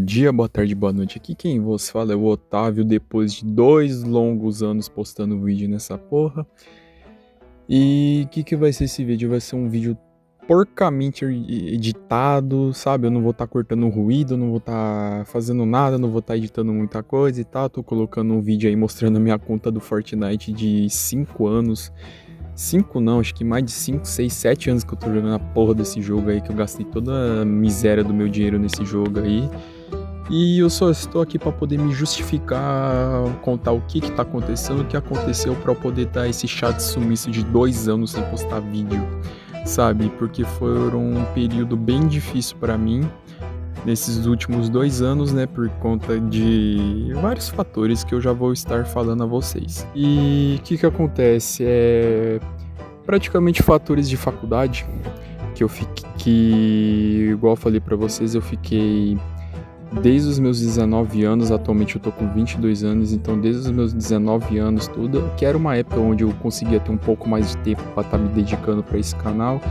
dia, boa tarde, boa noite. Aqui quem vos fala é o Otávio, depois de 2 longos anos postando vídeo nessa porra. E o que vai ser esse vídeo? Vai ser um vídeo porcamente editado, sabe? Eu não vou estar cortando ruído, não vou estar fazendo nada, não vou estar editando muita coisa e tal. Tô colocando um vídeo aí mostrando a minha conta do Fortnite de 5 anos. 5 não, acho que mais de 5, 6, 7 anos que eu tô jogando a porra desse jogo aí, que eu gastei toda a miséria do meu dinheiro nesse jogo aí. E eu só estou aqui para poder me justificar, contar o que tá acontecendo, o que aconteceu para eu poder dar esse chato sumiço de 2 anos sem postar vídeo, sabe? Porque foram um período bem difícil para mim nesses últimos 2 anos, né? Por conta de vários fatores que eu já vou estar falando a vocês. E o que acontece? Praticamente fatores de faculdade que eu fiquei, igual eu falei para vocês, eu fiquei desde os meus 19 anos, atualmente eu tô com 22 anos, então desde os meus 19 anos tudo, que era uma época onde eu conseguia ter um pouco mais de tempo para estar me dedicando para esse canal,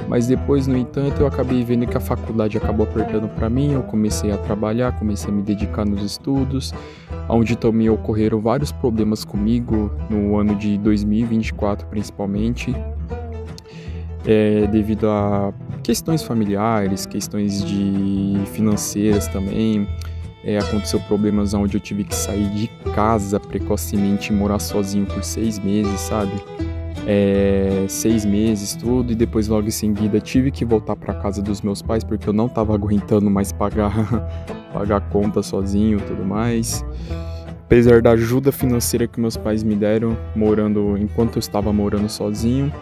mas depois, no entanto, eu acabei vendo que a faculdade acabou apertando para mim, eu comecei a trabalhar, comecei a me dedicar nos estudos, onde também ocorreram vários problemas comigo no ano de 2024 principalmente, devido a questões familiares, questões financeiras também. Aconteceu problemas onde eu tive que sair de casa precocemente e morar sozinho por 6 meses, sabe? 6 meses, tudo, e depois logo em seguida tive que voltar para casa dos meus pais porque eu não tava aguentando mais pagar conta sozinho e tudo mais. Apesar da ajuda financeira que meus pais me deram enquanto eu estava morando sozinho,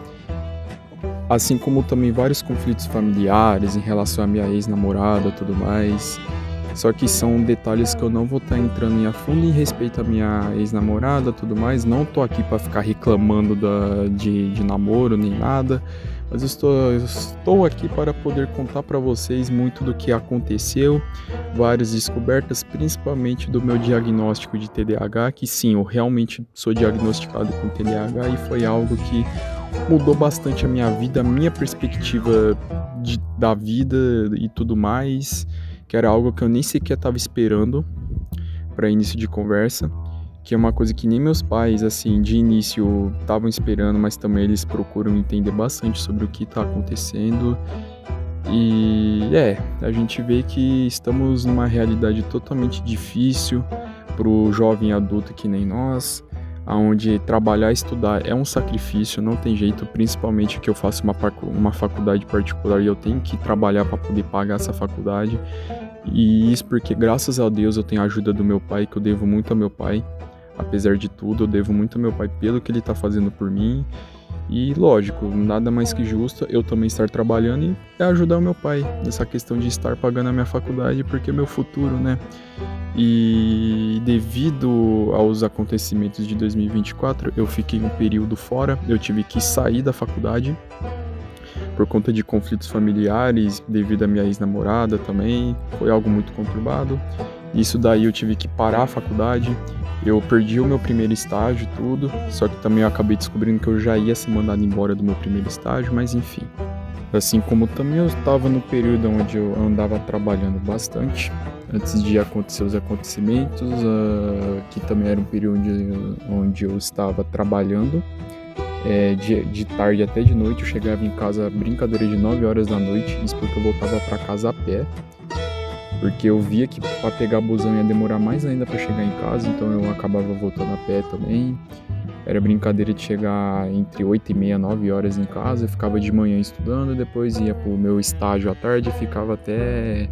assim como também vários conflitos familiares em relação à minha ex-namorada e tudo mais. Só que são detalhes que eu não vou estar entrando a fundo em respeito à minha ex-namorada e tudo mais. Não tô aqui para ficar reclamando de namoro nem nada, mas eu estou aqui para poder contar para vocês muito do que aconteceu, várias descobertas, principalmente do meu diagnóstico de TDAH, que sim, eu realmente sou diagnosticado com TDAH e foi algo que mudou bastante a minha vida, a minha perspectiva da vida e tudo mais, que era algo que eu nem sequer estava esperando para início de conversa, que é uma coisa que nem meus pais, assim, de início estavam esperando, mas também eles procuram entender bastante sobre o que está acontecendo. E a gente vê que estamos numa realidade totalmente difícil pro jovem adulto que nem nós, onde trabalhar e estudar é um sacrifício, não tem jeito, principalmente que eu faço uma faculdade particular e eu tenho que trabalhar para poder pagar essa faculdade. E isso porque, graças a Deus, eu tenho a ajuda do meu pai, que eu devo muito ao meu pai. Apesar de tudo, eu devo muito ao meu pai pelo que ele tá fazendo por mim. E lógico, nada mais que justo eu também estar trabalhando e ajudar o meu pai nessa questão de estar pagando a minha faculdade, porque é meu futuro, né? E devido aos acontecimentos de 2024, eu fiquei um período fora, eu tive que sair da faculdade por conta de conflitos familiares, devido à minha ex-namorada também, foi algo muito conturbado. Isso daí eu tive que parar a faculdade, eu perdi o meu primeiro estágio e tudo, só que também eu acabei descobrindo que eu já ia ser mandado embora do meu primeiro estágio, mas enfim. Assim como também eu estava no período onde eu andava trabalhando bastante, antes de acontecer os acontecimentos, que também era um período onde eu estava trabalhando, de tarde até de noite. Eu chegava em casa, brincadeira, de 9 horas da noite, isso porque eu voltava para casa a pé, porque eu via que para pegar busão ia demorar mais ainda para chegar em casa, então eu acabava voltando a pé também. Era brincadeira de chegar entre 8h30 e 9 horas em casa, eu ficava de manhã estudando, depois ia pro meu estágio à tarde, ficava até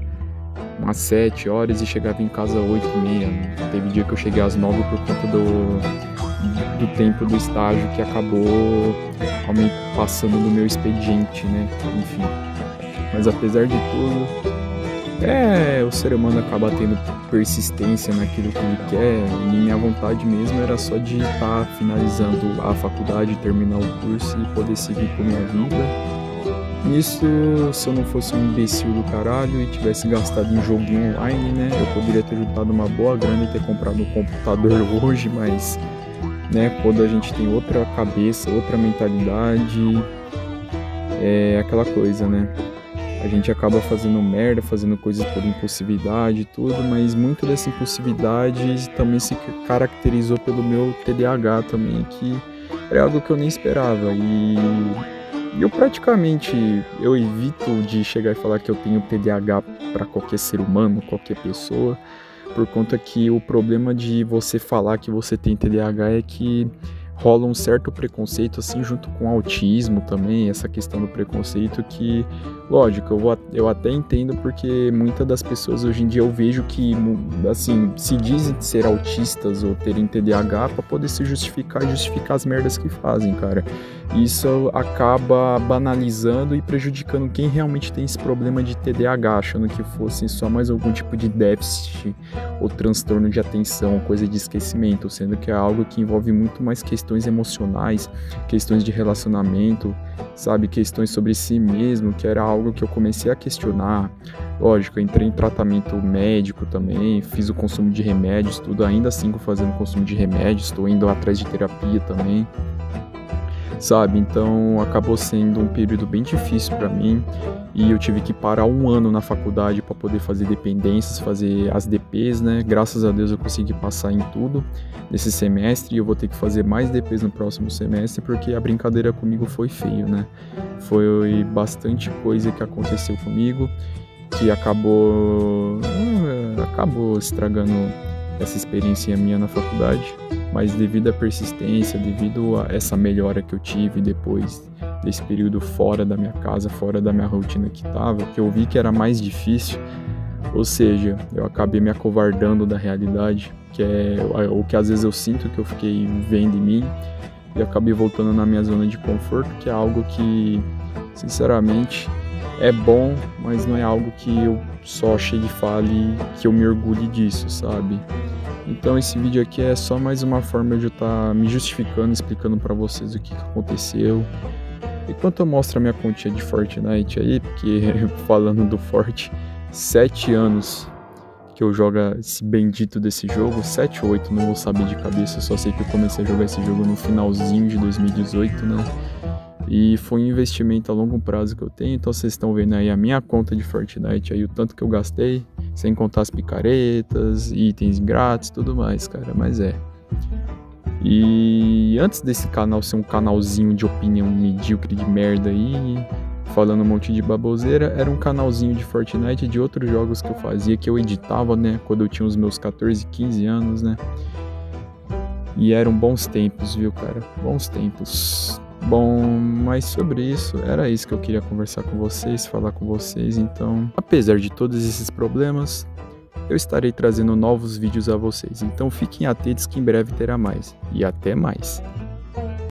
umas 7 horas e chegava em casa às 8h30. Teve dia que eu cheguei às 9 por conta do tempo do estágio que acabou passando no meu expediente, né? Enfim. Mas apesar de tudo, o ser humano acaba tendo persistência naquilo que ele quer, e minha vontade mesmo era só de estar finalizando a faculdade, terminar o curso e poder seguir com minha vida. Nisso, se eu não fosse um imbecil do caralho e tivesse gastado em joguinho online, né, eu poderia ter juntado uma boa grana e ter comprado um computador hoje, mas, né, quando a gente tem outra cabeça, outra mentalidade, é aquela coisa, né. A gente acaba fazendo merda, fazendo coisas por impulsividade e tudo, mas muito dessa impulsividade também se caracterizou pelo meu TDAH também, que é algo que eu nem esperava. E eu praticamente, eu evito de chegar e falar que eu tenho TDAH para qualquer ser humano, qualquer pessoa, por conta que o problema de você falar que você tem TDAH é que rola um certo preconceito, assim, junto com o autismo também, essa questão do preconceito que, lógico, eu até entendo, porque muitas das pessoas hoje em dia eu vejo que, assim, se dizem ser autistas ou terem TDAH para poder se justificar e justificar as merdas que fazem, cara. E isso acaba banalizando e prejudicando quem realmente tem esse problema de TDAH, achando que fosse só mais algum tipo de déficit ou transtorno de atenção, coisa de esquecimento, sendo que é algo que envolve muito mais questões emocionais, questões de relacionamento, sabe, questões sobre si mesmo, que era algo que eu comecei a questionar. Lógico, eu entrei em tratamento médico também, fiz o consumo de remédios, tudo, ainda assim fazendo consumo de remédios, estou indo atrás de terapia também, sabe? Então acabou sendo um período bem difícil para mim e eu tive que parar 1 ano na faculdade para poder fazer dependências, fazer as DPs, né? Graças a Deus eu consegui passar em tudo nesse semestre e eu vou ter que fazer mais DPs no próximo semestre porque a brincadeira comigo foi feio, né? Foi bastante coisa que aconteceu comigo que acabou estragando essa experiência minha na faculdade, mas devido à persistência, devido a essa melhora que eu tive depois desse período fora da minha casa, fora da minha rotina que tava, que eu vi que era mais difícil, ou seja, eu acabei me acovardando da realidade, que é o que às vezes eu sinto que eu fiquei vendo em mim, e acabei voltando na minha zona de conforto, que é algo que, sinceramente, é bom, mas não é algo que eu só chegue e fale que eu me orgulhe disso, sabe? Então esse vídeo aqui é só mais uma forma de eu estar me justificando, explicando pra vocês o que aconteceu. Enquanto eu mostro a minha continha de Fortnite aí, porque falando do Forte, 7 anos que eu jogo esse bendito desse jogo, 7 ou 8, não vou saber de cabeça, eu só sei que eu comecei a jogar esse jogo no finalzinho de 2018, né? E foi um investimento a longo prazo que eu tenho, então vocês estão vendo aí a minha conta de Fortnite, aí o tanto que eu gastei, sem contar as picaretas, itens grátis, tudo mais, cara, mas é. E antes desse canal ser um canalzinho de opinião medíocre de merda aí, falando um monte de baboseira, era um canalzinho de Fortnite e de outros jogos que eu fazia, que eu editava, né, quando eu tinha os meus 14, 15 anos, né. E eram bons tempos, viu, cara, bons tempos. Bom, mas sobre isso, era isso que eu queria conversar com vocês, falar com vocês. Então, apesar de todos esses problemas, eu estarei trazendo novos vídeos a vocês. Então fiquem atentos que em breve terá mais. E até mais.